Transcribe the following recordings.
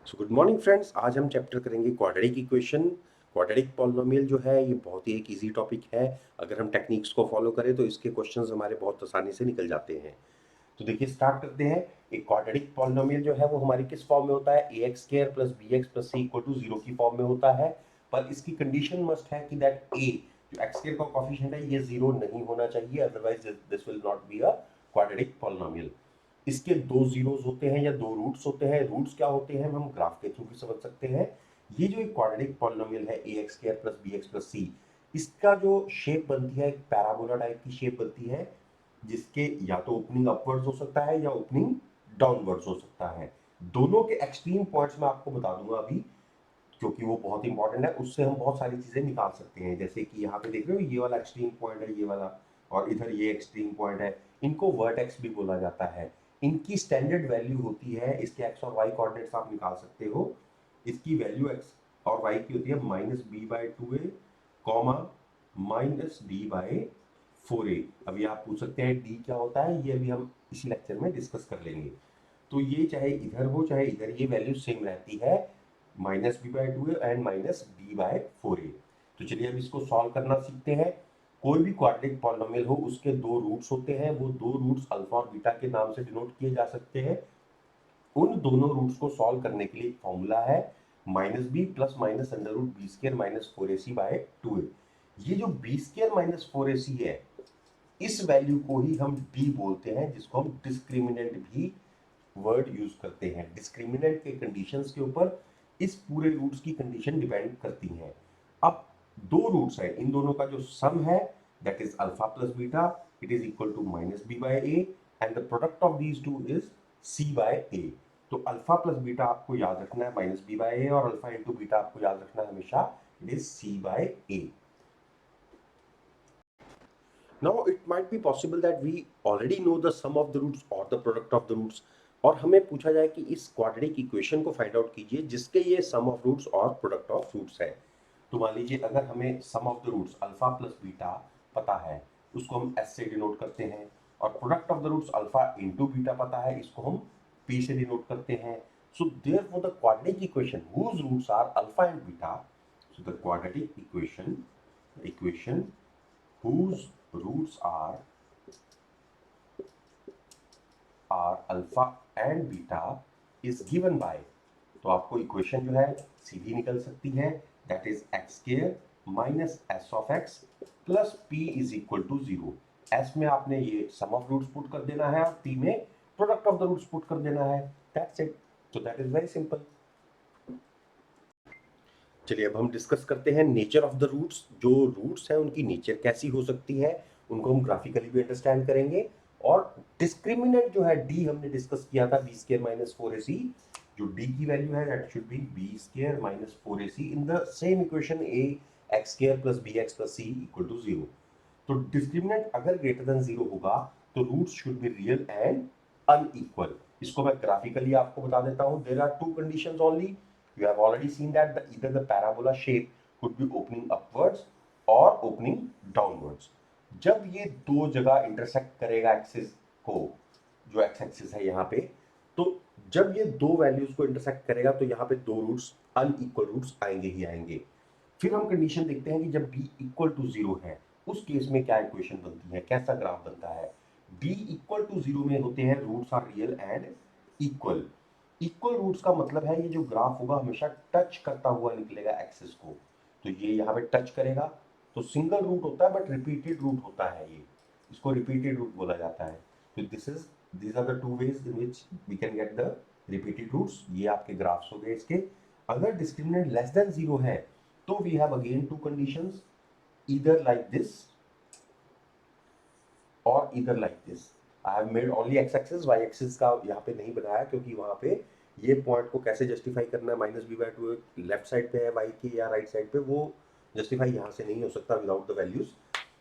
So good morning friends, आज हम chapter करेंगे क्वाड्रेटिक इक्वेशन। क्वाड्रेटिक पॉलिनोमियल जो है ये बहुत ही एक इजी टॉपिक है। अगर हम टेक्निक्स को फॉलो करें तो इसके क्वेश्चंस हमारे बहुत आसानी से निकल जाते हैं। तो देखिए स्टार्ट करते हैं। एक क्वाड्रेटिक पॉलिनोमियल जो है वो हमारी किस फॉर्म में होता है? A X square plus B X plus C equal to zero की फॉर्म में होता है। पर इसकी कंडीशन मस्ट है कि दैट ए जो एक्स स्क्वायर का कोफिशिएंट है ये जीरो नहीं होना चाहिए, otherwise this will not be a quadratic polynomial. इसके दो जीरोस होते हैं या दो रूट्स होते हैं। रूट्स क्या होते हैं हम ग्राफ के थ्रू भी समझ सकते हैं। ये जो एक क्वाड्रेटिक पॉलिनोमियल है A X square plus B X plus C, इसका जो शेप बनती है एक पैराबोला टाइप की शेप बनती है, जिसके या तो ओपनिंग अपवर्ड्स हो सकता है या ओपनिंग डाउनवर्ड्स हो सकता है। दोनों के एक्सट्रीम पॉइंट्स मैं आपको बता दूंगा अभी, क्योंकि वो बहुत इंपॉर्टेंट है। उससे हम बहुत सारी चीजें निकाल सकते हैं, जैसे कि यहाँ पे देख रहे हो ये वाला एक्सट्रीम पॉइंट है, ये वाला, और इधर ये एक्सट्रीम पॉइंट है। इनको वर्टेक्स भी बोला जाता है। इनकी स्टैंडर्ड वैल्यू होती है, इसके एक्स और वाई कोऑर्डिनेट्स आप निकाल सकते हो। इसकी वैल्यू एक्स और वाई की होती है minus B by two A comma minus D by four A. अभी आप पूछ सकते हैं डी क्या होता है, ये अभी हम इसी लेक्चर में डिस्कस कर लेंगे। तो ये चाहे इधर हो चाहे इधर, ये वैल्यू सेम रहती है, minus B by two and minus D by four A. तो चलिए अब इसको सॉल्व करना सीखते हैं। कोई भी क्वाड्रेटिक पॉलिनोमियल हो उसके दो रूट्स होते हैं, वो दो रूट्स अल्फा और बीटा के नाम से डिनोट किए जा सकते हैं। उन दोनों रूट्स को सॉल्व करने के लिए एक फॉर्मूला है, minus B plus minus under root B square minus four A C by two A. ये जो B square minus four A C है, इस वैल्यू को ही हम डी बोलते हैं, जिसको हम डिस्क्रिमिनेंट भी वर्ड यूज करते हैं। डिस्क्रिमिनेंट के कंडीशंस के ऊपर इस पूरे रूट्स की कंडीशन डिपेंड करती है। अब दो रूट्स है, इन दोनों का जो सम है that is alpha plus beta, it is equal to minus B by A, and the product of these two is C by A. तो अल्फा प्लस बीटा आपको याद रखना है माइनस बी बाय ए, और अल्फा इंटू बीटा आपको याद रखना है हमेशा it is C by A. Now it might be possible that we already know the sum of the roots or the product of the roots, और हमें पूछा जाए कि इस क्वाड्रेटिक इक्वेशन को फाइंड आउट कीजिए जिसके ये सम ऑफ रूट्स और प्रोडक्ट ऑफ रूट्स है। तो मान लीजिए अगर हमें sum of the roots alpha plus beta पता है, उसको हम एस से डिनोट करते हैं, और product of the roots alpha into beta पता है, इसको हम पी से डिनोट करते हैं। So therefore the quadratic equation whose roots are alpha and beta, so the quadratic equation whose roots are alpha and beta is given by, तो आपको equation जो है सीधी निकल सकती है, that is X square minus S of X plus P is equal to zero. S में आपने ये सम ऑफ रूट्स पुट कर देना है और पी में product of the roots put कर देना है, दैट्स इट। तो दैट इज वेरी सिंपल। चलिए अब हम डिस्कस करते हैं नेचर ऑफ द रूट्स। जो रूट्स हैं उनकी नेचर कैसी हो सकती है, उनको हम ग्राफिकली भी अंडरस्टैंड करेंगे। और डिस्क्रिमिनेंट जो है डी हमने डिस्कस किया था B square minus four A C, जो डी की वैल्यू है that should be B square minus four A C in the same equation A X square plus B X plus C equal to zero. तो discriminant अगर greater than zero होगा तो roots should be real and unequal. इसको मैं graphically आपको बता देता हूं। There are two conditions only. You have already seen that either the parabola shape could be opening upwards or opening downwards. जब ये दो जगह इंटरसेक्ट करेगा एक्सिस को, जो एक्स एक्सिस है यहाँ पे, तो जब ये दो वैल्यूज को इंटरसेक्ट करेगा तो यहाँ पे दो रूट्स अनइक्वल रूट्स आएंगे ही आएंगे। फिर हम कंडीशन देखते हैं कि जब b इक्वल टू जीरो है उस केस में क्या इक्वेशन बनती है, कैसा ग्राफ बनता है। b इक्वल टू जीरो में होते हैं roots are real and equal. Equal roots का मतलब है ये जो ग्राफ होगा हमेशा टच करता हुआ निकलेगा एक्सिस को। तो ये यहाँ पे टच करेगा तो सिंगल रूट होता है बट रिपीटेड रूट होता है, ये इसको रिपीटेड रूट बोला जाता है। तो these are the two ways in which we can get the repeated roots। ये आपके ग्राफ्स हो गए इसके। अगर डिस्क्रिमिनेंट लेस देन जीरो है तो we have again two conditions, either like this or either like this। I have made only x axis, y axis का यहाँ पे नहीं बनाया क्योंकि वहाँ पे ये पॉइंट को कैसे जस्टिफाई करना है, minus B by two left side पे है y की या राइट साइड पे, वो जस्टिफाई यहाँ से नहीं हो सकता विदाउट द वैल्यूज।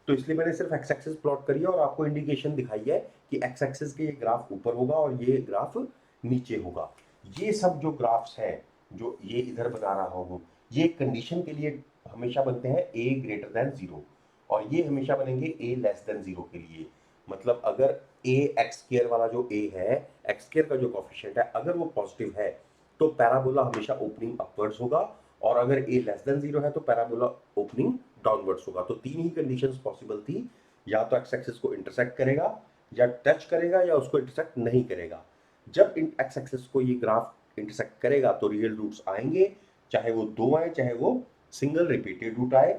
तो इसलिए मैंने सिर्फ x एक्सिस प्लॉट करी है और आपको इंडिकेशन दिखाई है कि x एक्सिस के ये ग्राफ ऊपर होगा और ये ग्राफ नीचे होगा। ये सब जो ग्राफ्स हैं जो ये इधर बना रहा हूँ, ये कंडीशन के लिए हमेशा बनते हैं a ग्रेटर देन जीरो, और ये हमेशा बनेंगे a लेस देन जीरो के लिए। मतलब अगर a एक्स स्क्वायर वाला जो a है, एक्स स्क्वायर का जो कोफिशिएंट है अगर वो पॉजिटिव है तो पैराबोला हमेशा ओपनिंग अपवर्ड्स होगा, और अगर a लेस देन 0 है तो पैराबोला ओपनिंग डाउनवर्ड्स होगा। तो तीन ही कंडीशंस पॉसिबल थी, या तो एक्स एक्सिस को इंटरसेक्ट करेगा, या टच करेगा, या उसको इंटरसेक्ट नहीं करेगा। जब एक्स एक्सिस को ये ग्राफ इंटरसेक्ट करेगा तो रियल रूट्स आएंगे, चाहे वो दो आए चाहे वो सिंगल रिपीटेड रूट आए।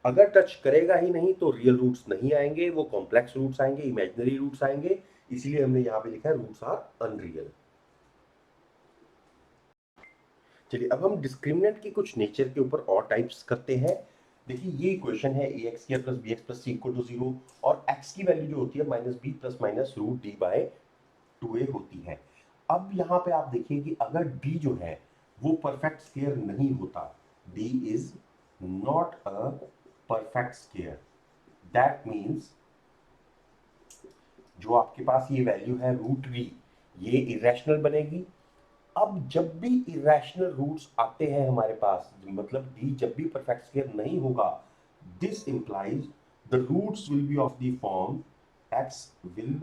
अगर टच करेगा ही नहीं तो रियल रूट्स नहीं आएंगे, वो कॉम्प्लेक्स रूट्स आएंगे, इमेजिनरी रूट्स आएंगे। इसीलिए हमने यहां पे लिखा है रूट्स आर अनरियल। चलिए अब हम डिस्क्रिमिनेंट की कुछ नेचर के ऊपर और टाइप्स करते हैं। देखिए ये इक्वेशन है A X square plus B X plus C equal to 0, और एक्स की वैल्यू जो होती है minus B plus minus root D by 2a होती है। अब यहाँ पे आप देखिए कि अगर d जो है वो परफेक्ट स्क्वायर नहीं होता, d is not a perfect square, that means जो आपके पास ये वैल्यू है रूट डी, ये इरेशनल बनेगी। अब जब भी इरेशनल रूट्स आते हैं हमारे पास, मतलब d जब भी परफेक्ट स्क्वायर नहीं होगा, this implies the roots will be of the form x will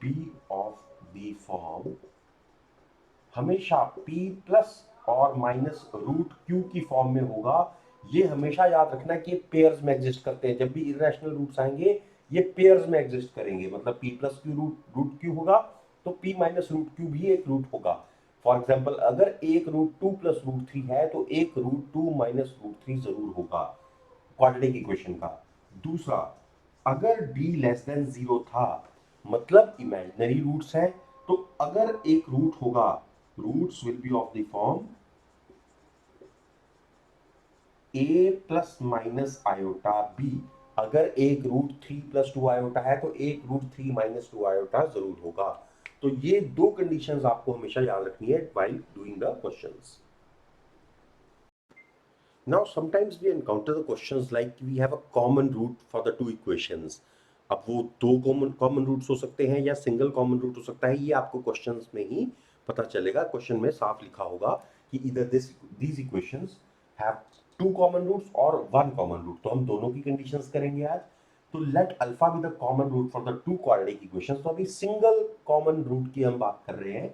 be of the form, हमेशा p प्लस और माइनस रूट q की फॉर्म में होगा। ये हमेशा याद रखना कि पेयर्स में एग्जिस्ट करते हैं। जब भी इरेशनल रूट्स आएंगे ये पेयर्स में एग्जिस्ट करेंगे, मतलब p plus Q root Q होगा तो p माइनस रूट क्यू भी एक रूट होगा। फॉर एग्जाम्पल अगर एक root two plus root three है तो एक root two minus root three जरूर होगा क्वाड्रेटिक इक्वेशन का। दूसरा, अगर d लेस देन 0 था मतलब इमेजिनरी रूट्स है, तो अगर एक रूट होगा, roots will be of the form a plus minus iota b। अगर एक रूट 3 प्लस 2 आयोटा है तो एक रूट 3 माइनस 2 आयोटा जरूर होगा। तो ये दो कंडीशंस आपको हमेशा याद रखनी है while doing the questions. Now sometimes we encounter the questions like we have a common root for the two equations. अब वो दो कॉमन रूट्स हो सकते हैं या सिंगल कॉमन रूट हो सकता है, ये आपको क्वेश्चंस में ही पता चलेगा। क्वेश्चन में साफ लिखा होगा कि इधर these equations have two common roots और one common root। तो हम दोनों की कंडीशंस करेंगे आज। तो let alpha be the common root for the two quadratic equations. तो अभी सिंगल कॉमन रूट की हम बात कर रहे हैं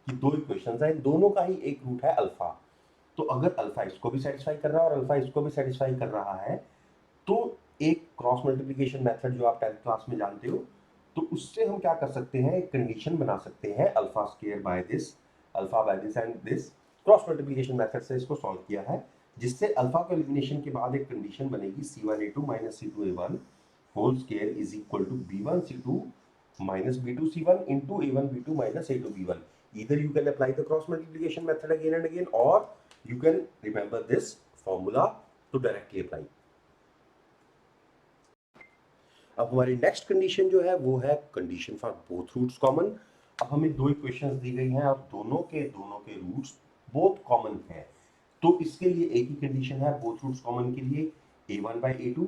कि दो इक्वेशंस हैं, दोनों का ही एक रूट है अल्फा। तो अगर अल्फा इसको भी सेटिस्फाई कर रहा है और अल्फा इसको भी सेटिस्फाई कर रहा है, तो एक क्रॉस मल्टीप्लिकेशन मेथड जो आप 10th क्लास में जानते हो, तो उससे हम क्या कर सकते हैं, एक कंडीशन बना सकते हैं alpha square by this, alpha by this and this. Cross multiplication method से इसको सॉल्व किया है, जिससे अल्फा को एलिमिनेशन के बाद एक कंडीशन बनेगी c1a2 minus c2a1 whole square is equal to b1c2 minus b2c1 into a1b2 minus a2b1. Either you can apply the cross multiplication method again and again, or you can remember this formula to directly apply. अब हमारी next condition जो है वो है condition for both roots common. अब हमें दो equations दी गई हैं और दोनों के रूट्स बोथ कॉमन है। तो इसके लिए एक ही कंडीशन है बोथ रूट्स कॉमन के लिए, a1 by a2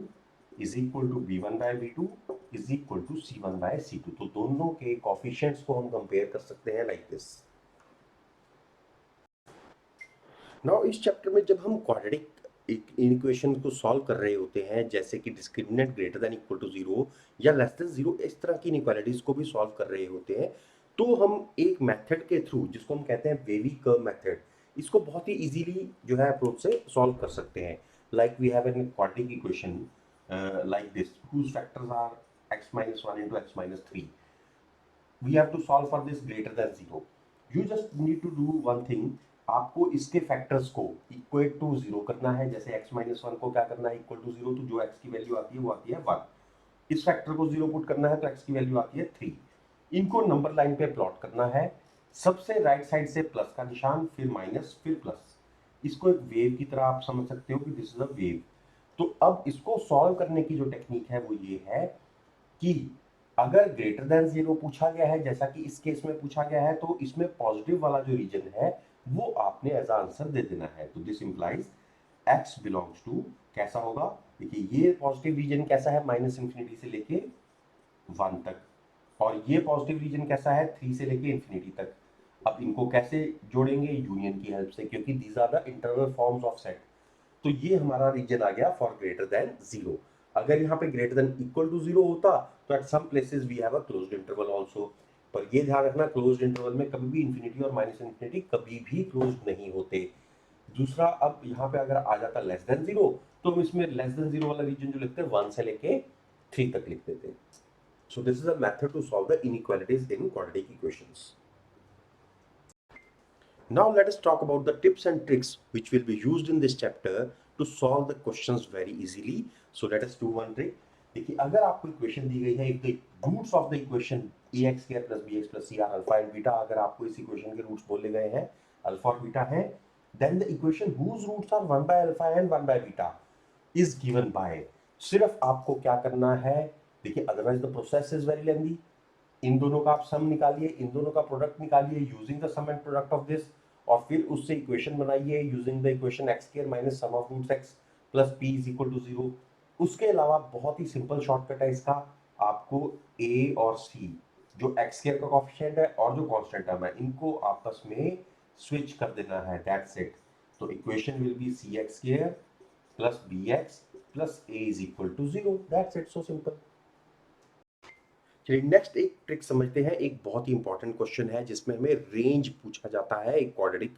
is equal to b1 by b2 is equal to c1 by c2। तो दोनों के कोफिशिएंट्स को हम कंपेयर कर सकते हैं लाइक दिस। नाउ इस चैप्टर में जब हम क्वाड्रेटिक इक्वेशन को सॉल्व कर रहे होते हैं, जैसे कि discriminant greater than equal to 0 या लेस देन 0, इस तरह की इनइक्वालिटीज को भी सॉल्व कर रहे होते हैं, तो हम एक मेथड के थ्रू, जिसको हम कहते हैं वेवी कर्व मेथड, इसको बहुत ही इजीली जो है अप्रोच से सॉल्व कर सकते हैं। Like we have an quadratic equation like this whose factors are x minus 1 into x minus 3. We have to solve for this greater than 0. You just need to do one thing, आपको इसके factors को equate to 0 करना है। जैसे x minus 1 को क्या करना है, इक्वल टू 0, तो जो x की वैल्यू आती है वो आती है 1। इस फैक्टर को 0 पुट करना है तो x की वैल्यू आती है 3। इनको नंबर लाइन पे प्लॉट करना है, सबसे राइट साइड से प्लस का निशान, फिर माइनस, फिर प्लस। इसको एक वेव की तरह आप समझ सकते हो कि दिस इज अ वेव। तो अब इसको सॉल्व करने की जो टेक्निक है वो ये है कि अगर ग्रेटर देन 0 पूछा गया है, जैसा कि इस केस में पूछा गया है, तो इसमें पॉजिटिव वाला जो रीजन है वो आपने एज आंसर दे देना है। तो this implies x belongs to, कैसा होगा, देखिए ये पॉजिटिव रीजन कैसा है, माइनस इंफिनिटी से लेके 1 तक, और ये पॉजिटिव रीजन कैसा है, 3 से लेके इंफिनिटी तक। अब इनको कैसे जोड़ेंगे, यूनियन की हेल्प से, क्योंकि these are the internal forms of set. तो ये हमारा रीजन आ गया फॉर ग्रेटर देन 0। अगर यहाँ पे ग्रेटर देन इक्वल टू 0 होता तो at some places we have a closed interval also. पर ये ध्यान रखना क्लोज्ड इंटरवल में कभी भी इन्फिनिटी और माइनस इन्फिनिटी कभी भी क्लोज्ड नहीं होते। दूसरा, अब यहाँ पे अगर आ जाता लेस देन जीरो, तो हम इसमें लेस देन जीरो वाला रीजन जो लिखते हैं 1 से लेके 3 तक लिख देते हैं। So this is a method to solve the inequalities in quadratic equations. Now let us talk about the tips and tricks which will be used in this chapter to solve the questions very easily. So let us do one trick. देखिए, अगर आपको equation दी गई है, if the roots of the equation ax square plus bx plus c are alpha and beta, अगर आपको इस equation के roots बोले गए हैं अल्फा और बीटा हैं, then the equation whose roots are 1 by alpha and 1 by beta is given by, सिर्फ आपको क्या करना है, देखिए otherwise the process is very lengthy. इन दोनों का आप सम निकालिए, इन दोनों का प्रोडक्ट निकालिए using the sum and product of this, और फिर उससे इक्वेशन बनाइए using the equation X square minus sum of roots X plus P is equal to 0। उसके अलावा बहुत ही सिंपल शॉर्टकट है इसका, आपको ए और सी जो एक्स स्क्वायर का कोएफिशिएंट है और जो कांस्टेंट टर्म है इनको आपस में स्विच कर देना है, दैट्स इट। तो equation will be C X square plus B X plus A is equal to 0, that's it, so simple. चलिए नेक्स्ट एक ट्रिक समझते हैं। एक बहुत ही इंपॉर्टेंट क्वेश्चन है जिसमें हमें रेंज पूछा जाता है एक क्वाड्रेटिक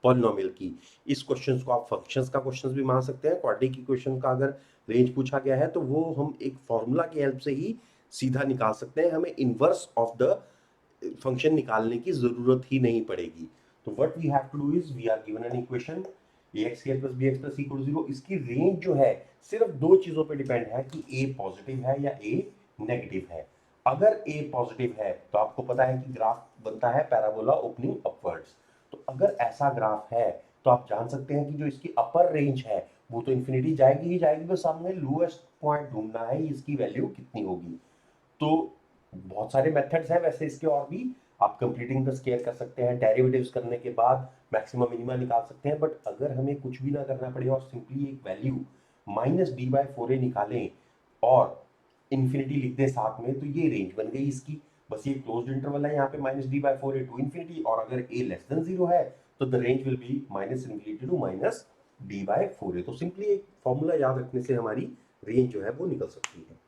पॉलिनोमियल की। इस क्वेश्चन को आप फंक्शंस का क्वेश्चन भी मान सकते हैं। क्वाड्रेटिक इक्वेशन का अगर रेंज पूछा गया है तो वो हम एक फॉर्मूला की हेल्प से ही सीधा निकाल सकते हैं, हमें इनवर्स ऑफ द फंक्शन निकालने की जरूरत ही नहीं पड़ेगी। तो what we have to do is we are given an equation ax square plus bx plus c equal to 0। इसकी रेंज जो है सिर्फ दो चीजों पे डिपेंड है कि a पॉजिटिव है या a नेगेटिव है। अगर a पॉजिटिव है तो आपको पता है कि ग्राफ बनता है पैराबोला ओपनिंग अपवर्ड्स। तो अगर ऐसा ग्राफ है तो आप जान सकते हैं कि जो इसकी अपर रेंज है वो तो इन्फिनिटी जाएगी ही जाएगी, बस सामने लोएस्ट पॉइंट ढूंढना है इसकी वैल्यू कितनी होगी। तो बहुत सारे मेथड्स हैं वैसे इसके और भी, आप कंप्लीटिंग द स्केयर कर सकते हैं, डेरिवेटिव्स करने के बाद मैक्सिमम मिनिमा निकाल सकते हैं। बट अगर हमें कुछ भी ना करना पड़े और सिंपली एक वैल्यू माइनस डी बाई 4 निकालें और इन्फिनिटी लिख दें साथ में, तो ये रेंज बन गई इसकी। बस ये क्लोज्ड इंटरवल है यहाँ पे minus D by 4 to infinity, और अगर ए लेस देन 0 है तो the range will be minus infinity to minus D by 4। तो सिंपली एक फॉर्मूला याद रखने से हमारी रेंज जो है वो निकल सकती है।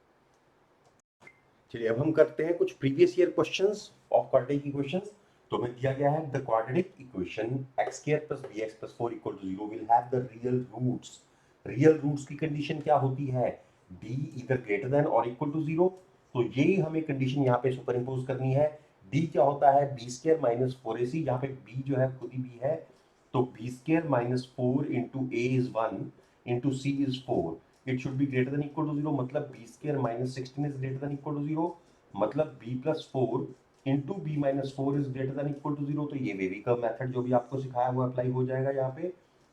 चलिए अब हम करते हैं कुछ previous year questions of quadratic equations. तो हमें दिया गया है the quadratic equation x square plus bx प्लस 4 equal to 0 will have the real roots. Real roots की कंडीशन क्या होती है, d इधर ग्रेटर देन और इक्वल टू 0। तो यही हमें कंडीशन यहाँ पे सुपर इंपोज करनी है। d क्या होता है b स्क्वायर माइनस 4ac, जहाँ पे b जो है खुद ही b है, तो b square minus 4 into a is 1 into c is 4, it should be greater than equal to 0, मतलब b square minus 16 is greater than equal to 0, मतलब b plus 4 into B minus 4 is greater than equal to 0। तो ये wavy curve method जो भी आपको सिखाया वो apply हो जाएगा यहाँ पे।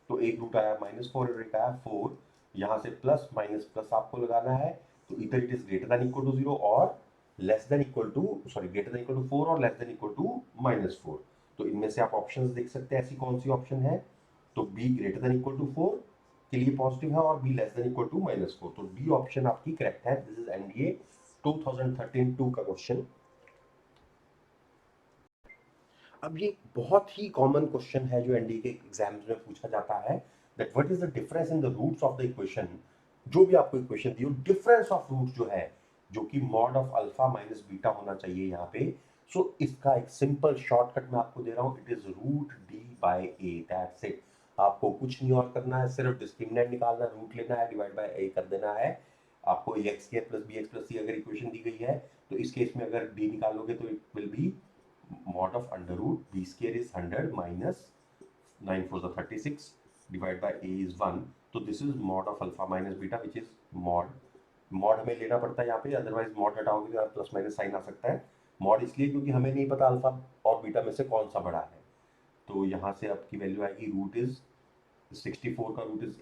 तो एक रूट आया -4 और एक आया 4, यहाँ से प्लस माइनस प्लस आपको लगाना है, तो इधर it is greater than equal to 0 और less than equal to greater than equal to 4 और लेस देन इक्वल टू -4। तो इनमें से आप ऑप्शंस देख सकते हैं ऐसी कौन सी ऑप्शन है। तो b greater than equal to 4 के लिए पॉजिटिव है और b less than equal to -4, तो डी ऑप्शन आपकी करेक्ट है। दिस इज एनडीए 2013 2 का क्वेश्चन। अब ये बहुत ही कॉमन क्वेश्चन है जो एनडीए के एग्जाम्स में पूछा जाता है, that what is the difference in the roots of the equation. जो भी आपको इक्वेशन दी हो, डिफरेंस ऑफ रूट्स जो है, जो कि mod of alpha minus beta होना चाहिए यहाँ पे। सो इसका एक सिंपल शॉर्टकट मैं आपको दे रहा हूँ, it is root D by A, that's it. आपको कुछ नहीं और करना है, सिर्फ डिस्क्रिमिनेंट निकालना, रूट लेना है, डिवाइड बाय ए कर देना है। आपको X square plus B X plus C अगर इक्वेशन दी गई है तो इस केस में अगर डी निकालोगे तो it will be mod of under root b square is 100 minus 9 4 is 36 divided by a is 1। तो this is mod of alpha minus beta which is mod हमें लेना पड़ता है यहाँ पे, अदरवाइज mod हटाओगे तो प्लस माइनस साइन आ सकता है। mod इसलिए क्योंकि हमें नहीं पता अल्फा और बीटा में से कौन सा बड़ा है। तो यहाँ से आपकी वैल्यू आएगी रूट इज 64 का रूट इज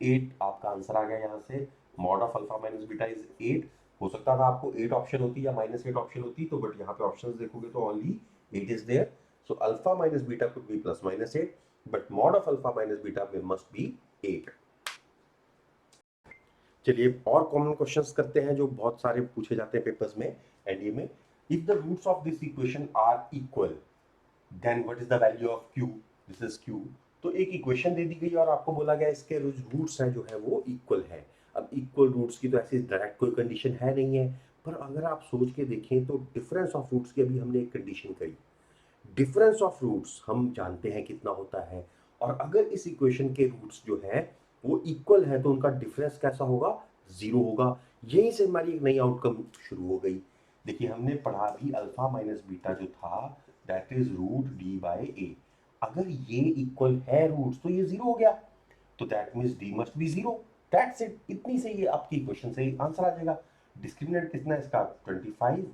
8 आपका आंसर आ गया यहाँ से। mod of alpha minus beta is 8। हो सकता था आपको 8 ऑप्शन होती या -8 ऑप्शन होती, तो बट यहाँ पे ऑप्शंस देखोगे तो only 8 is there. So alpha minus beta could be plus minus 8, but mod of alpha minus beta must be 8. चलिए और कॉमन क्वेश्चंस करते हैं जो बहुत सारे पूछे जाते हैं पेपर्स में एनडीए में। If the roots of this equation are equal then what is the value of q, this is q। तो एक इक्वेशन दे दी गई और आपको बोला गया इसके रूट्स हैं जो है वो इक्वल है। अब इक्वल रूट्स की तो ऐसी डायरेक्ट कोई कंडीशन है नहीं है, पर अगर आप सोच के देखें तो डिफरेंस ऑफ रूट्स की अभी हमने एक कंडीशन करी, डिफरेंस ऑफ रूट्स हम जानते हैं कितना होता है, और अगर इस इक्वेशन के रूट्स जो है वो इक्वल है तो उनका डिफरेंस कैसा होगा, जीरो होगा। यहीं से हमारी एक नई आउटकम शुरू हो गई। देखिए हमने पढ़ा भी अल्फा माइनस बीटा जो था that is root D by A. अगर ये इक्वल है रूट्स तो ये जीरो हो गया, तो that means D must be zero. That's it, इतनी से ये आपकी इक्वेशन से आंसर आ जाएगा। डिस्क्रिमिनेंट कितना है इसका, 25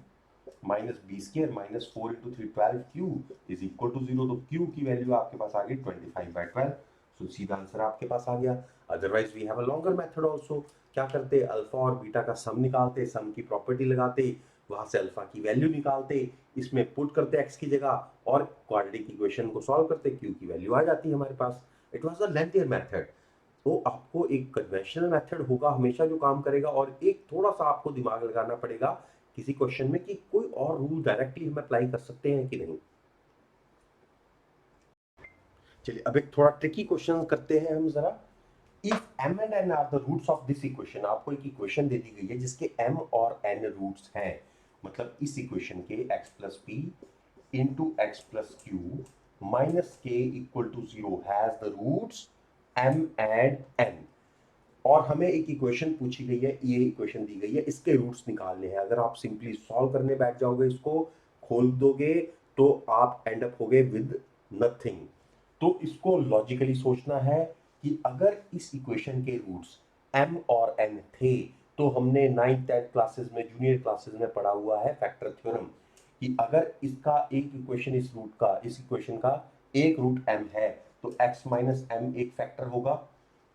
minus B square minus 4 × 3 12 Q is equal to zero. तो क्यू की वैल्यू आपके पास आ गई 25/12। सो सीधा आंसर आपके पास आ गया। Otherwise we have a longer method also. क्या करते, अल्फा और बीटा का सम निकालते, सम की प्रॉपर्टी लगाते, वहां से अल्फा की वैल्यू निकालते, इसमें पुट करते एक्स की जगह, और क्वाड्रेटिक इक्वेशन को सॉल्व करते, क्यू की वैल्यू आ जाती है हमारे पास। It was a lengthier method. तो आपको एक कन्वेंशनल मेथड होगा हमेशा जो काम करेगा, और एक थोड़ा सा आपको दिमाग लगाना पड़ेगा किसी क्वेश्चन में कि कोई और रूल डायरेक्टली हम अप्लाई कर सकते हैं कि नहीं। चलिए अब एक थोड़ा ट्रिकी क्वेश्चन करते हैं हम जरा। If m and n are the roots of this equation, आपको एक इक्वेशन दे दी गई है जिसके m और n रूट्स हैं, मतलब इस इक्वेशन के x plus P into X plus Q minus K equal to zero has the roots m and n, और हमें एक इक्वेशन पूछी गई है, ये इक्वेशन दी गई है, इसके रूट्स निकालने हैं। अगर आप सिंपली सॉल्व करने बैठ जाओगे, इसको खोल दोगे, तो आप एंड अप होगे विद नथिंग। तो इसको लॉजिकली सोचना है कि अगर इस इक्वेशन के रूट्स m और n थे, तो हमने 9th 10th क्लासेस में, जूनियर क्लासेस में पढ़ा हुआ है फैक्टर थ्योरम, कि अगर इसका एक इक्वेशन, इस रूट का, इस इक्वेशन का एक रूट m है तो x माइनस m एक फैक्टर होगा,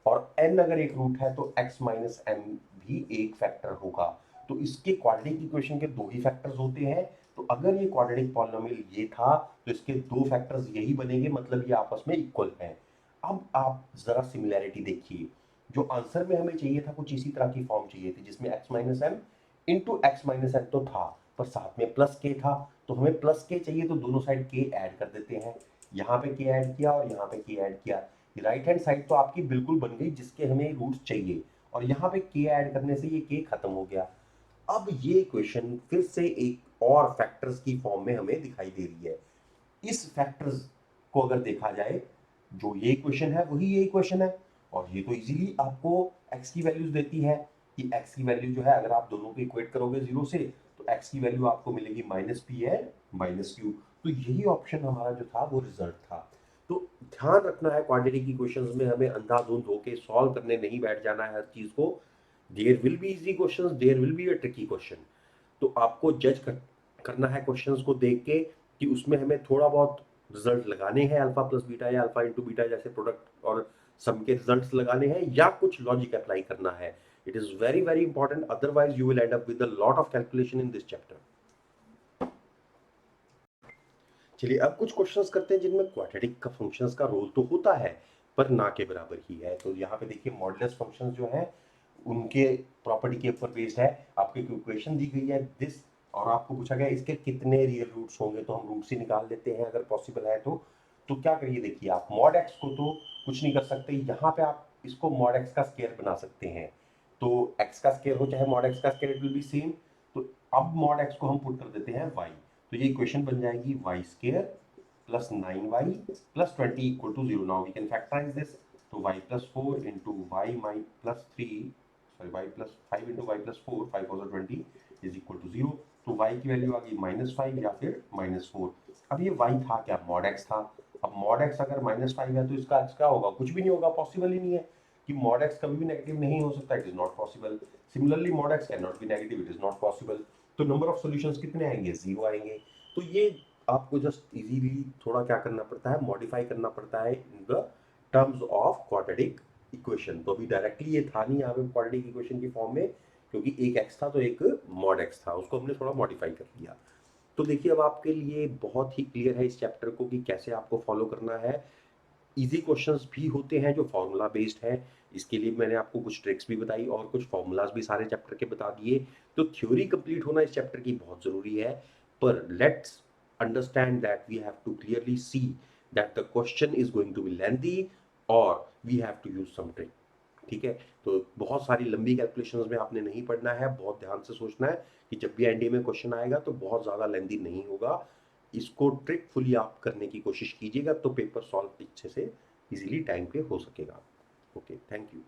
और n अगर एक रूट है तो x माइनस m भी एक फैक्टर होगा। तो इसके क्वाड्रेटिक इक्वेशन के दो ही फैक्टर्स होते हैं। तो अगर ये क्वाड्रेटिक पॉलिनोमियल ये था तो इसके दो फैक्टर्स यही बनेंगे, मतलब ये आपस में इक्वल हैं। अब आप जरा सिमिलैरिटी देखिए, जो आंसर में हमें चाहिए था कुछ इसी तरह की फॉर्म चाहिए थी, जिसमें x minus M into X minus M तो था, पर साथ में प्लस के था। तो हमें प्लस के चाहिए तो दोनों साइड के ऐड कर देते हैं। यहाँ पे के ऐड किया और यहाँ पे के ऐड किया, राइट हैंड साइड तो आपकी बिल्कुल बन गई जिसके हमें रूट्स चाहिए, और यहाँ पे के ऐड करने से ये के खत्म हो गया। अब ये क्वेश्चन फिर से एक और फैक्टर्स की फॉर्म में हमें दिखाई दे रही है। इस फैक्टर्स को अगर देखा जाए, जो ये इक्वेशन है वही ये इक्वेशन है, और ये तो इजीली आपको x की वैल्यूज देती है कि x की वैल्यू जो है अगर आप दोनों को इक्वेट करोगे जीरो से, तो x की वैल्यू आपको मिलेगी माइनस पी है माइनस क्यू। तो यही ऑप्शन हमारा जो था वो रिजल्ट था। तो ध्यान रखना है, क्वाड्रेटिक इक्वेशंस में हमें अंधाधुंध होके सॉल्व करने नहीं बैठ जाना है हर चीज को। There will be easy questions, there will be a tricky question. तो आपको करना है क्वेश्चंस को देख के कि उसमें हमें थोड़ा बहुत रिजल्ट लगाने हैं, अल्फा प्लस बीटा या अल्फा इंटू बीटा जैसे प्रोडक्ट और सम के रिजल्ट्स लगाने हैं, या कुछ लॉजिक अप्लाई करना है। It is very very important, otherwise you will and up with a lot of calculation in this chapter. चलिए अब कुछ क्वेश्चंस करते हैं जिनमें क्वाड्रेटिक का फंक्शंस का रोल तो होता है पर ना के बराबर ही है। तो यहाँ पे देखिए मॉडुलस फंक्शंस जो है उनके प्रॉपर्टी के ऊपर बेस्ड है। आपको एक इक्वेशन दी गई है दिस, और आपको पूछा गया इसके कितने रियल रूट्स होंगे, तो हम रूट्स ही निकाल लेते हैं अगर पॉसिबल है तो क्या करिए, देखिए आप मॉड एक्स को तो कुछ नहीं कर सकते, यहाँ पे आप इसको मॉड एक्स का स्केयर बना सकते हैं। तो एक्स का स्केयर हो चाहे मॉड एक्स का square, it will be same. तो अब मॉड एक्स को हम पुट कर देते हैं वाई, तो ये इक्वेशन बन जाएगी Y square plus 9y plus 20 equal to zero. Now we can factorize this, तो y प्लस 4 इंटू वाई माई plus 3, sorry y plus 5 into Y plus 4, 5 और 20 इज इक्वल टू जीरो। तो y की value आ गई -5 या फिर -4। अब ये y था क्या, मॉड x था। अब मॉड x अगर -5 है तो इसका x क्या होगा, कुछ भी नहीं होगा, पॉसिबल ही नहीं है कि मॉड x कभी भी नेगेटिव नहीं हो सकता, it is not possible. Similarly mod x can not be negative, it is not possible. तो नंबर ऑफ सॉल्यूशंस कितने आएंगे, जीरो आएंगे। तो ये आपको जस्ट इजीली थोड़ा क्या करना पड़ता है, मॉडिफाई करना पड़ता है in the terms of quadratic equation. तो अभी डायरेक्टली ये था नहीं यहाँ पे क्वाड्रेटिक इक्वेशन की फॉर्म में, क्योंकि एक एक्स था तो एक मॉड एक्स था, उसको हमने थोड़ा मॉडिफाई कर लिया। तो देखिए अब आपके लिए बहुत ही क्लियर है इस चैप्टर को कि कैसे आपको फॉलो करना है। इजी क्वेश्चंस भी होते हैं जो फॉर्मूला बेस्ड है, इसके लिए मैंने आपको कुछ ट्रिक्स भी बताई और कुछ फॉर्मूलाज भी सारे चैप्टर के बता दिए। तो थ्योरी कंप्लीट होना इस चैप्टर की बहुत जरूरी है, पर let's understand that we have to clearly see that the question is going to be lengthy or we have to use some trick. ठीक है? तो बहुत सारी लंबी कैलकुलेशंस में आपने नहीं पढ़ना है, बहुत ध्यान से सोचना है कि जब भी एनडीए में क्वेश्चन आएगा तो बहुत ज़्यादा लेंथी नहीं होगा। इसको ट्रिकफुली आप करने की कोशिश कीजिएगा तो पेपर सॉल्व अच्छे से ईज़िली टाइम पे हो सकेगा। Okay, thank you.